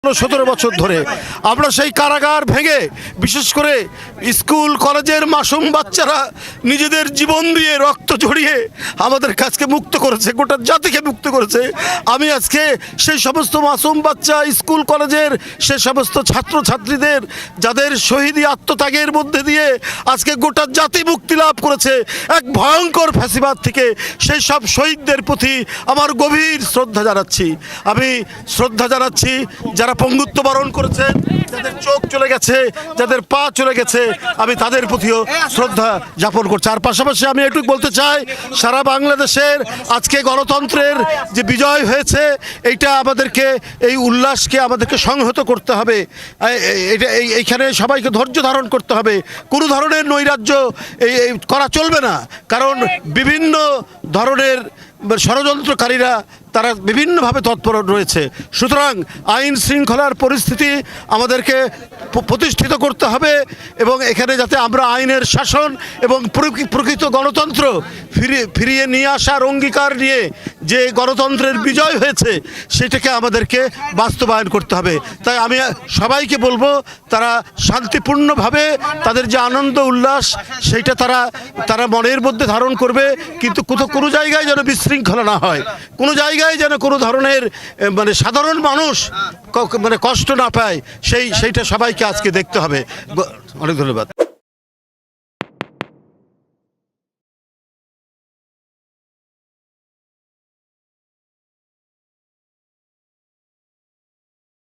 17 বছর ধরে আমরা সেই কারাগার ভেঙে বিশেষ করে স্কুল কলেজের মাসুম বাচ্চারা নিজেদের জীবন দিয়ে রক্ত ঝরিয়ে আমাদের কাছকে মুক্ত করেছে, গোটা জাতিকে মুক্ত করেছে। আমি আজকে সেই সমস্ত মাসুম বাচ্চা, স্কুল কলেজের সে সমস্ত ছাত্রছাত্রীদের যাদের শহীদি আত্মত্যাগের মধ্যে দিয়ে আজকে গোটা জাতি মুক্তি লাভ করেছে এক ভয়ঙ্কর ফ্যাসিবাদ থেকে, সেই সব শহীদদের প্রতি আমার গভীর শ্রদ্ধা জানাচ্ছি। আমি শ্রদ্ধা জানাচ্ছি যারা পঙ্গুত্ব বরণ করেছেন, যাদের চোখ চলে গেছে, যাদের পা চলে গেছে, আমি তাদের প্রতিও শ্রদ্ধা জ্ঞাপন করছি। আর পাশাপাশি আমি এটুকু বলতে চাই, সারা বাংলাদেশের আজকে গণতন্ত্রের যে বিজয় হয়েছে, এইটা আমাদেরকে, এই উল্লাসকে আমাদেরকে সংহত করতে হবে। এইখানে সবাইকে ধৈর্য ধারণ করতে হবে। কোনো ধরনের নৈরাজ্য করা চলবে না, কারণ বিভিন্ন ধরনের ষড়যন্ত্রকারীরা তারা বিভিন্নভাবে তৎপর রয়েছে। সুতরাং আইন শৃঙ্খলার পরিস্থিতি আমাদেরকে প্রতিষ্ঠিত করতে হবে এবং এখানে যাতে আমরা আইনের শাসন এবং প্রকৃত গণতন্ত্র ফিরিয়ে নিয়ে আসার অঙ্গীকার নিয়ে যে গণতন্ত্রের বিজয় হয়েছে সেটাকে আমাদেরকে বাস্তবায়ন করতে হবে। তাই আমি সবাইকে বলবো, তারা শান্তিপূর্ণভাবে তাদের যে আনন্দ উল্লাস সেইটা তারা মনের মধ্যে ধারণ করবে, কিন্তু কোনো জায়গায় যেন বিশৃঙ্খলা না হয়, কোনো জায়গায় যেন কোনো ধরনের সাধারণ মানুষ কষ্ট না পায়, সেইটা সবাইকে আজকে দেখতে হবে। অনেক ধন্যবাদ।